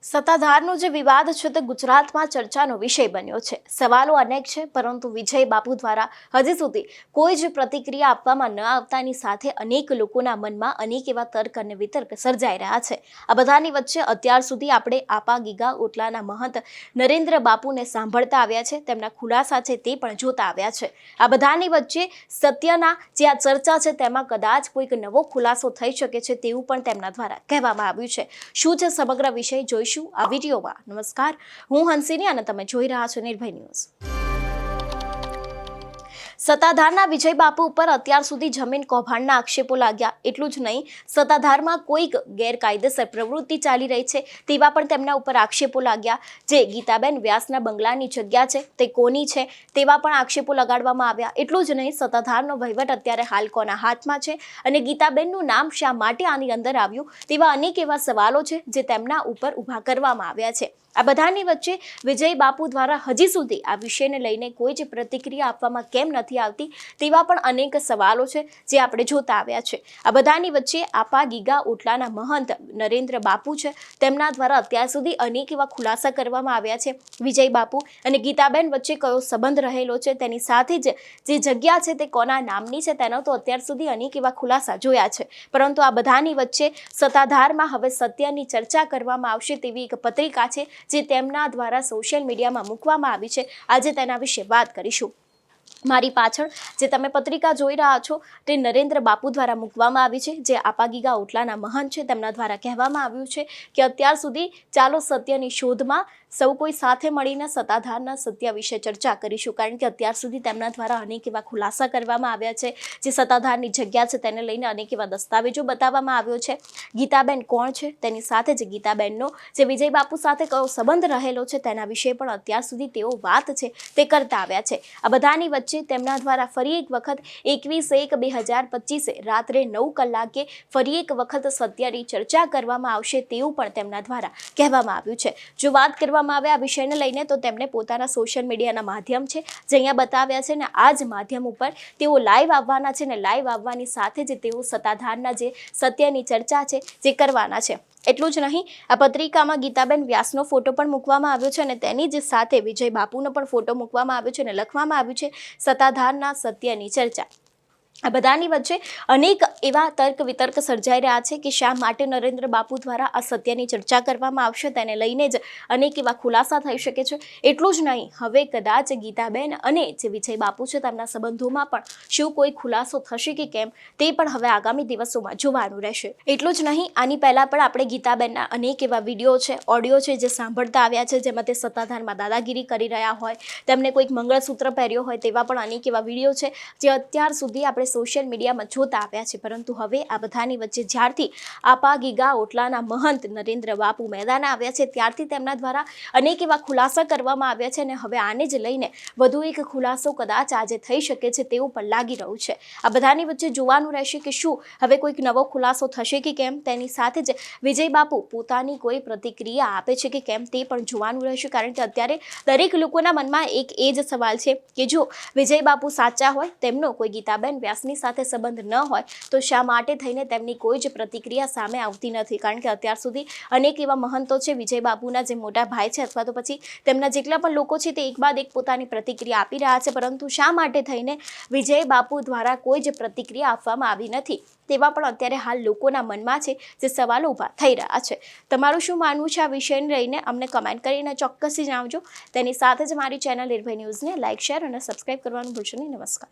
સત્તાધારનો જે વિવાદ છે તે ગુજરાતમાં ચર્ચાનો વિષય બન્યો છે. સવાલો અનેક છે, પરંતુ વિજય બાપુ દ્વારા હજી સુધી કોઈ જ પ્રતિક્રિયા આપવામાં ન આવતાની સાથે અનેક લોકોના મનમાં અનેક એવા તર્ક અને વિતર્ક સર્જાઈ રહ્યા છે. આ બધાની વચ્ચે અત્યાર સુધી આપણે આપા ગીગા ઓટલાના મહંત નરેન્દ્ર બાપુને સાંભળતા આવ્યા છે, તેમના ખુલાસા છે તે પણ જોતા આવ્યા છે. આ બધાની વચ્ચે સત્યના જે આ ચર્ચા છે તેમાં કદાચ કોઈક નવો ખુલાસો થઈ શકે છે તેવું પણ તેમના દ્વારા કહેવામાં આવ્યું છે. શું છે સમગ્ર વિષય જોઈશું આ વિડીયોમાં. નમસ્કાર, હું હંસિની અને તમે જોઈ રહ્યા છો નિર્ભય ન્યૂઝ. સત્તાધારના વિજય બાપુ ઉપર અત્યાર સુધી જમીન કૌભાંડના આક્ષેપો લાગ્યા. એટલું જ નહીં, સત્તાધારમાં કોઈક ગેરકાયદેસર પ્રવૃત્તિ ચાલી રહી છે તેવા પણ તેમના ઉપર આક્ષેપો લાગ્યા. જે ગીતાબેન વ્યાસના બંગલાની જગ્યા છે તે કોની છે તેવા પણ આક્ષેપો લગાડવામાં આવ્યા. એટલું જ નહીં, સત્તાધારનો વહીવટ અત્યારે હાલ કોના હાથમાં છે અને ગીતાબેનનું નામ શા માટે આની અંદર આવ્યું તેવા અનેક એવા સવાલો છે જે તેમના ઉપર ઊભા કરવામાં આવ્યા છે. આ બધાની વચ્ચે વિજય બાપુ દ્વારા હજી સુધી આ વિષયને લઈને કોઈ જ પ્રતિક્રિયા આપવામાં કેમ નથી આવતી તેવા પણ અનેક સવાલો છે જે આપણે જોતા આવ્યા છે. આ બધાની વચ્ચે આપા ગીગા ઓટલાના મહંત નરેન્દ્ર બાપુ છે, તેમના દ્વારા અત્યાર સુધી અનેક એવા ખુલાસા કરવામાં આવ્યા છે. વિજય બાપુ અને ગીતાબેન વચ્ચે કયો સંબંધ રહેલો છે, તેની સાથે જ જે જગ્યા છે તે કોના નામની છે તેનો તો અત્યાર સુધી અનેક એવા ખુલાસા જોયા છે. પરંતુ આ બધાની વચ્ચે સત્તાધારમાં હવે સત્યની ચર્ચા કરવામાં આવશે તેવી એક પત્રિકા છે જે તેમના દ્વારા સોશિયલ મીડિયામાં મૂકવામાં આવી છે. આજે તેના વિશે વાત કરીશું. મારી પાછળ જે તમે પત્રિકા જોઈ રહ્યા છો તે નરેન્દ્ર બાપુ દ્વારા મૂકવામાં આવી છે, જે આપા ગીગા ઓટલાના મહંત છે તેમના દ્વારા કહેવામાં આવ્યું છે કે અત્યાર સુધી ચાલો સત્યની શોધમાં સૌ કોઈ સાથે મળીને સત્તાધારના સત્ય વિશે ચર્ચા કરીશું. કારણ કે અત્યાર સુધી તેમના દ્વારા અનેક એવા ખુલાસા કરવામાં આવ્યા છે. જે સત્તાધારની જગ્યા છે તેને લઈને અનેક એવા દસ્તાવેજો બતાવવામાં આવ્યો છે. ગીતાબેન કોણ છે, તેની સાથે જ ગીતાબેનનો જે વિજય બાપુ સાથે કયો સંબંધ રહેલો છે તેના વિશે પણ અત્યાર સુધી તેઓ વાત છે તે કરતા આવ્યા છે. આ બધાની વચ્ચે તેમના દ્વારા ફરી એક વખત 21/1/2025 રાત્રે 9 કલાકે ફરી એક વખત સત્યની ચર્ચા કરવામાં આવશે તેવું પણ તેમના દ્વારા કહેવામાં આવ્યું છે. જો વાત કરવામાં આવે આ વિષયને લઈને તો તેમણે પોતાના સોશિયલ મીડિયાના માધ્યમ છે જે અહીંયા બતાવ્યા છે ને આ જ માધ્યમ ઉપર તેઓ લાઈવ આવવાના છે ને લાઈવ આવવાની સાથે જ તેઓ સત્તાધારના જે સત્યની ચર્ચા છે જે કરવાના છે. એટલું જ નહીં, આ પત્રિકામાં ગીતાબેન વ્યાસનો ફોટો પણ મૂકવામાં આવ્યો છે અને તેની જ સાથે વિજય બાપુનો પણ ફોટો મૂકવામાં આવ્યો છે અને લખવામાં આવ્યું છે સત્તાધારના સત્યની ચર્ચા. આ બધાની વચ્ચે અનેક એવા તર્ક વિતર્ક સર્જાઈ રહ્યા છે કે શા માટે નરેન્દ્ર બાપુ દ્વારા આ સત્યની ચર્ચા કરવામાં આવશે, તેને લઈને જ અનેક એવા ખુલાસા થઈ શકે છે. એટલું જ નહીં, હવે કદાચ ગીતાબેન અને જે વિજય બાપુ છે તેમના સંબંધોમાં પણ શું કોઈ ખુલાસો થશે કે કેમ તે પણ હવે આગામી દિવસોમાં જોવાનું રહેશે. એટલું જ નહીં, આની પહેલાં પણ આપણે ગીતાબેનના અનેક એવા વિડીયો છે, ઓડિયો છે જે સાંભળતા આવ્યા છે, જેમાં તે સત્તાધારમાં દાદાગીરી કરી રહ્યા હોય, તેમને કોઈક મંગળસૂત્ર પહેર્યો હોય તેવા પણ અનેક એવા વિડીયો છે જે અત્યાર સુધી આપણે સોશિયલ મીડિયામાં જોતા આવ્યા છે. પરંતુ હવે આ બધાની વચ્ચે જ્યારથી આપા ગીગા ઓટલાના મહંત નરેન્દ્ર બાપુ મેદાને આવ્યા છે ત્યારથી તેમના દ્વારા અનેક એવા ખુલાસા કરવામાં આવ્યા છે અને હવે આને જ લઈને વધુ એક ખુલાસો કદાચ આજે થઈ શકે છે તેવું પણ લાગી રહ્યું છે. આ બધાની વચ્ચે જોવાનું રહેશે કે શું હવે કોઈક નવો ખુલાસો થશે કે કેમ, તેની સાથે જ વિજય બાપુ પોતાની કોઈ પ્રતિક્રિયા આપે છે કે કેમ તે પણ જોવાનું રહેશે. કારણ કે અત્યારે દરેક લોકોના મનમાં એક એ જ સવાલ છે કે જો વિજય બાપુ સાચા હોય, તેમનો કોઈ ગીતાબેન વ્યાસની સાથે સંબંધ ન હોય તો શા માટે થઈને તેમની કોઈ જ પ્રતિક્રિયા સામે આવતી નથી. કારણ કે અત્યાર સુધી અનેક એવા મહંતો છે, વિજય બાપુના જે મોટા ભાઈ છે અથવા તો પછી તેમના જેટલા પણ લોકો છે તે એક બાદ એક પોતાની પ્રતિક્રિયા આપી રહ્યા છે, પરંતુ શા માટે થઈને વિજય બાપુ દ્વારા કોઈ જ પ્રતિક્રિયા આપવામાં આવી નથી તેવા પણ અત્યારે હાલ લોકોના મનમાં છે જે સવાલો ઊભા થઈ રહ્યા છે. તમારું શું માનવું છે આ વિષયને લઈને અમને કમેન્ટ કરીને ચોક્કસથી જણાવજો. તેની સાથે જ મારી ચેનલ નિર્ભય ન્યૂઝને લાઇક, શેર અને સબસ્ક્રાઇબ કરવાનું ભૂલશો નહીં. નમસ્કાર.